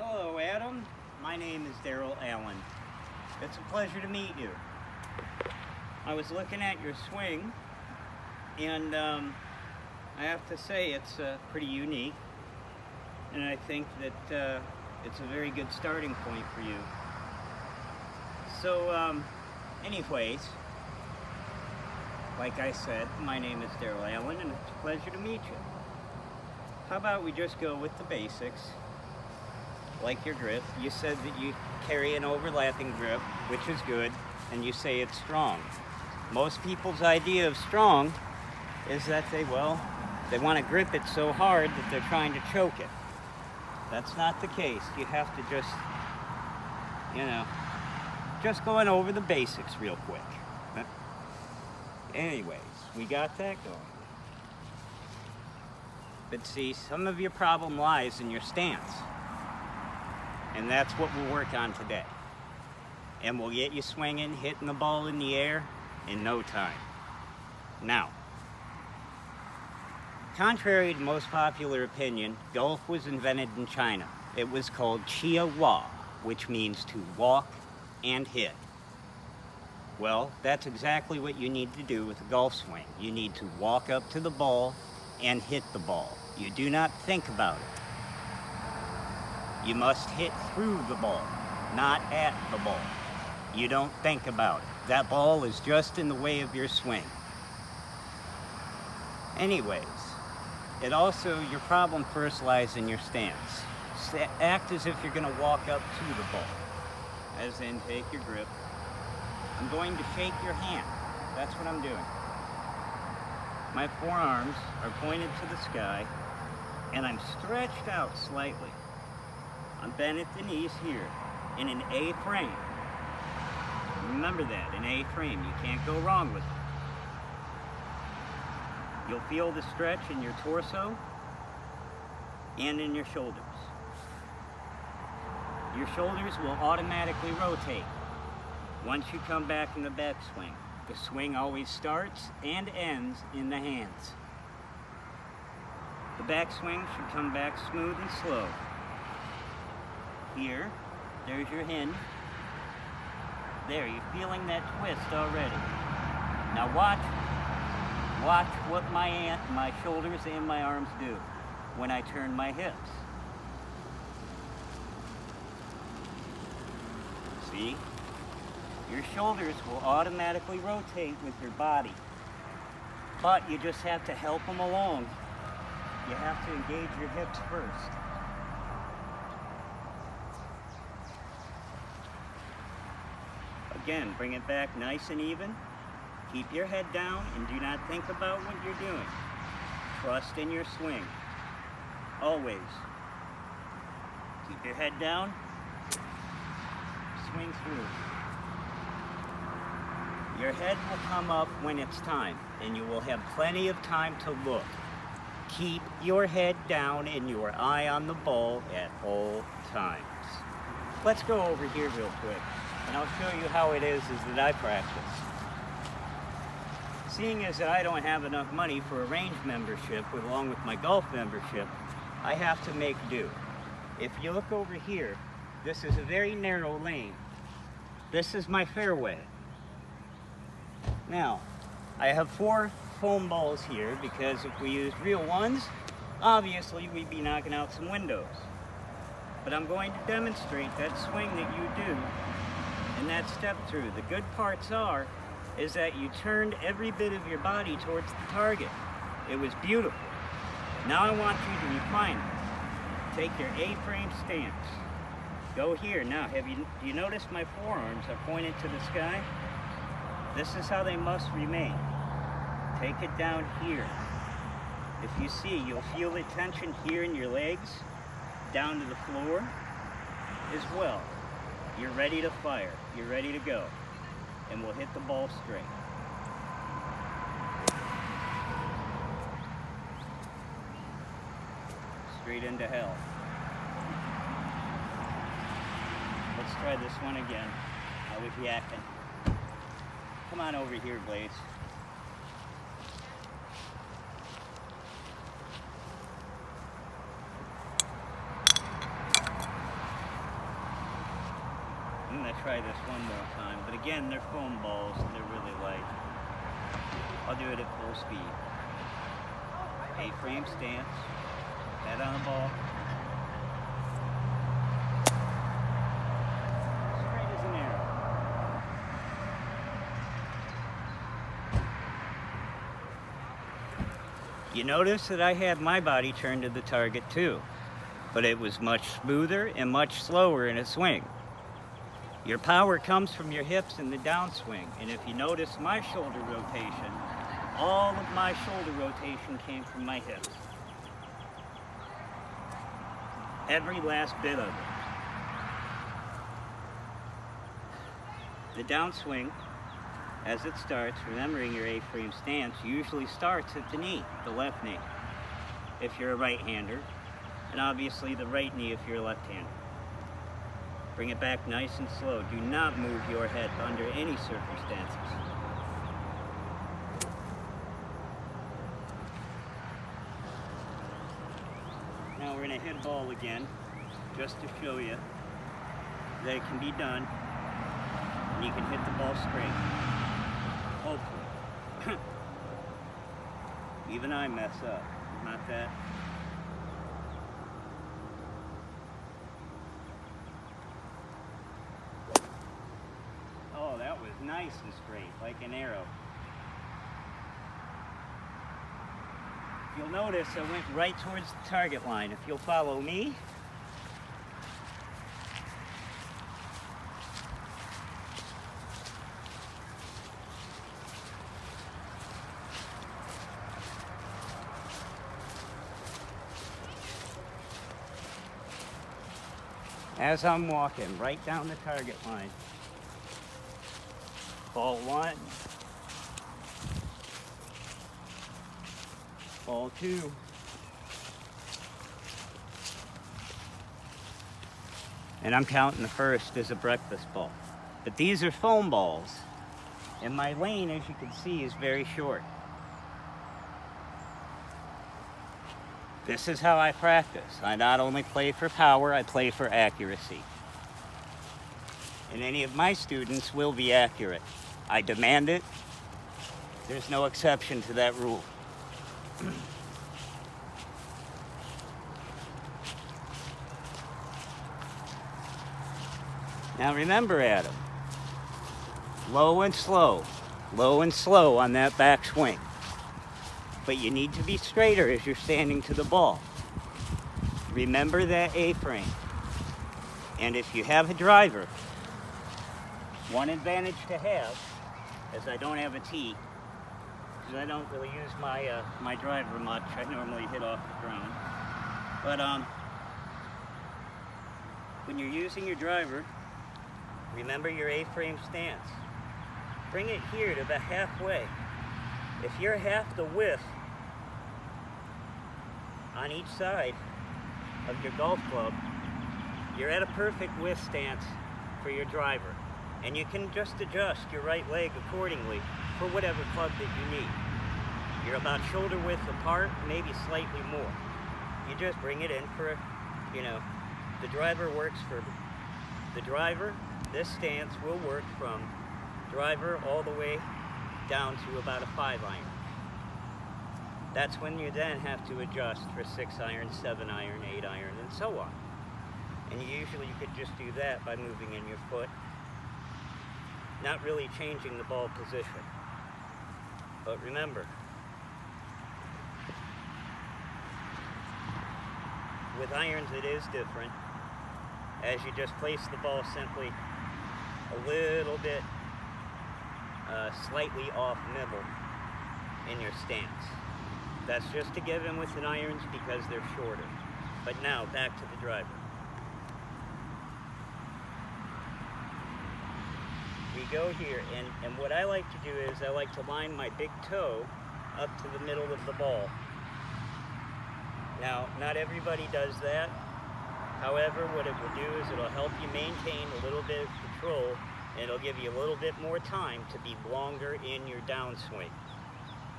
Hello, Adam. My name is Daryl Allen. It's a pleasure to meet you. I was looking at your swing, and I have to say it's pretty unique, and I think that it's a very good starting point for you. So, anyways, like I said, my name is Daryl Allen, and it's a pleasure to meet you. How about we just go with the basics? Like your grip, you said that you carry an overlapping grip, which is good, and you say it's strong. Most people's idea of strong is that they want to grip it so hard that they're trying to choke it. That's not the case. You have to just going over the basics real quick. Anyways, we got that going. But see, some of your problem lies in your stance. And that's what we'll work on today. And we'll get you swinging, hitting the ball in the air in no time. Now, contrary to most popular opinion, golf was invented in China. It was called Chia Hua, which means to walk and hit. Well, that's exactly what you need to do with a golf swing. You need to walk up to the ball and hit the ball. You do not think about it. You must hit through the ball, not at the ball. You don't think about it. That ball is just in the way of your swing. Anyways, your problem first lies in your stance. Act as if you're going to walk up to the ball. As in, take your grip. I'm going to shake your hand. That's what I'm doing. My forearms are pointed to the sky, and I'm stretched out slightly. I'm bent at the knees here, in an A frame. Remember that, an A frame. You can't go wrong with it. You'll feel the stretch in your torso and in your shoulders. Your shoulders will automatically rotate once you come back in the backswing. The swing always starts and ends in the hands. The backswing should come back smooth and slow. Here, there's your hinge. There, you're feeling that twist already. Now watch what my shoulders and my arms do when I turn my hips. See? Your shoulders will automatically rotate with your body, but you just have to help them along. You have to engage your hips first. Again, bring it back nice and even. Keep your head down and do not think about what you're doing. Trust in your swing. Always. Keep your head down. Swing through. Your head will come up when it's time, and you will have plenty of time to look. Keep your head down and your eye on the ball at all times. Let's go over here real quick, and I'll show you how it is that I practice. Seeing as that I don't have enough money for a range membership along with my golf membership, I have to make do. If you look over here, this is a very narrow lane. This is my fairway. Now, I have 4 foam balls here because if we used real ones, obviously we'd be knocking out some windows. But I'm going to demonstrate that swing that you do and that step through. The good parts is that you turned every bit of your body towards the target. It was beautiful. Now I want you to refine it. Take your A-frame stance. Go here. Now, do you notice my forearms are pointed to the sky? This is how they must remain. Take it down here. If you see, you'll feel the tension here in your legs, down to the floor as well. You're ready to fire. You're ready to go. And we'll hit the ball straight. Straight into hell. Let's try this one again. I was yakking. Come on over here, Blaze. want to try this one more time. But again, they're foam balls and they're really light. I'll do it at full speed. A-frame stance, head on the ball. Straight as an arrow. You notice that I had my body turned to the target too, but it was much smoother and much slower in a swing. Your power comes from your hips in the downswing, and if you notice my shoulder rotation, all of my shoulder rotation came from my hips. Every last bit of it. The downswing, as it starts, remembering your A-frame stance, usually starts at the knee, the left knee, if you're a right-hander, and obviously the right knee if you're a left-hander. Bring it back nice and slow. Do not move your head under any circumstances. Now we're going to hit a ball again, just to show you that it can be done, and you can hit the ball straight. Hopefully. Even I mess up, not that. Oh, that was nice and straight, like an arrow. You'll notice I went right towards the target line. If you'll follow me. As I'm walking right down the target line. Ball one. Ball two. And I'm counting the first as a breakfast ball. But these are foam balls. And my lane, as you can see, is very short. This is how I practice. I not only play for power, I play for accuracy. And any of my students will be accurate. I demand it. There's no exception to that rule. Now remember, Adam, low and slow on that back swing. But you need to be straighter as you're standing to the ball. Remember that A-frame. And if you have a driver, one advantage to have, as I don't have a tee, because I don't really use my driver much. I normally hit off the ground. But when you're using your driver, remember your A-frame stance. Bring it here to about halfway. If you're half the width on each side of your golf club, you're at a perfect width stance for your driver. And you can just adjust your right leg accordingly for whatever club that you need. You're about shoulder width apart, maybe slightly more. You just bring it in for, the driver works for the driver. This stance will work from driver all the way down to about a 5-iron. That's when you then have to adjust for 6-iron, 7-iron, 8-iron, and so on. And usually you could just do that by moving in your foot, not really changing the ball position. But remember, with irons it is different, as you just place the ball simply a little bit slightly off middle in your stance. That's just a given with the irons because they're shorter. But now, back to the driver. We go here, and what I like to do is I like to line my big toe up to the middle of the ball. Now, not everybody does that. However, what it will do is it'll help you maintain a little bit of control, and it'll give you a little bit more time to be longer in your downswing,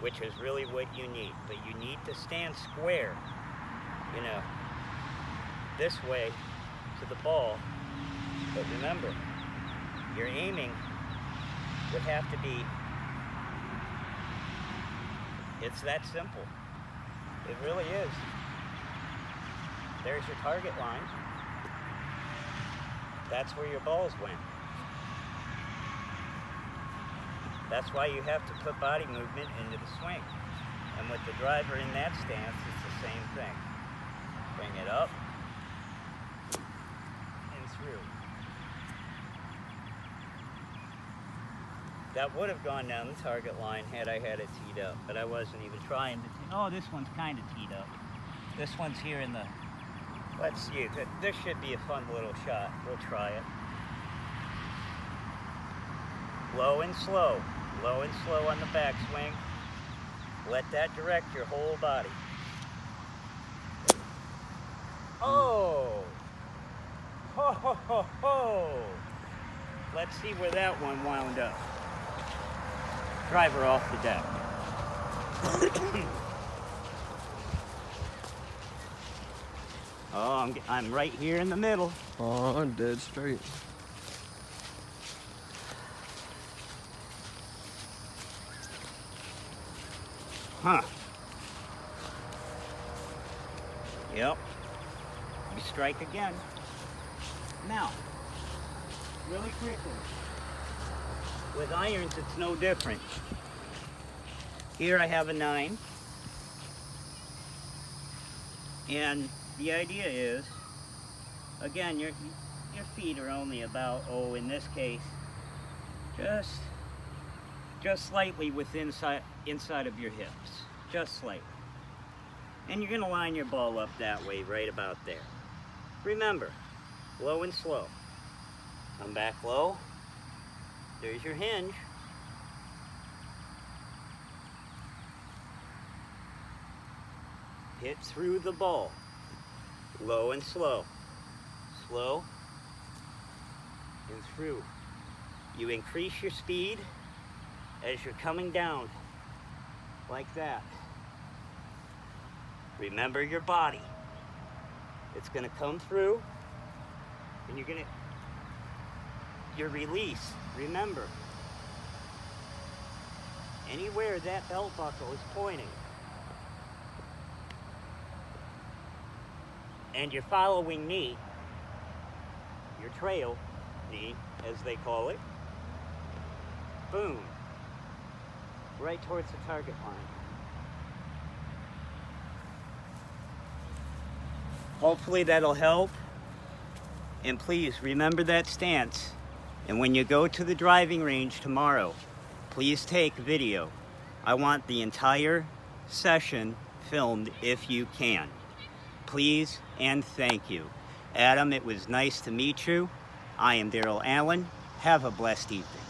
which is really what you need. But you need to stand square, this way to the ball. But remember, your aiming would have to be, it's that simple. It really is. There's your target line. That's where your balls went. That's why you have to put body movement into the swing. And with the driver in that stance, it's the same thing. Bring it up and through. That would have gone down the target line had I had it teed up, but I wasn't even trying to. Oh, this one's kind of teed up. This one's here in the. Let's see. This should be a fun little shot. We'll try it. Low and slow. Low and slow on the backswing. Let that direct your whole body. Oh! Ho ho ho ho! Let's see where that one wound up. Driver off the deck. Oh, I'm right here in the middle. Oh, I'm dead straight. Huh. Yep. You strike again. Now, really quickly. With irons, it's no different. Here I have a 9. And the idea is, again, your feet are only about, in this case, just slightly inside of your hips. Just slightly. And you're going to line your ball up that way, right about there. Remember, low and slow. Come back low. There's your hinge. Hit through the ball. Low and slow. Slow and through. You increase your speed as you're coming down, like that. Remember your body. It's gonna come through, and your release, remember, anywhere that belt buckle is pointing, and your following knee, your trail knee, as they call it, boom, right towards the target line. Hopefully that'll help. And please remember that stance. And when you go to the driving range tomorrow, please take video. I want the entire session filmed if you can. Please and thank you. Adam, it was nice to meet you. I am Daryl Allen. Have a blessed evening.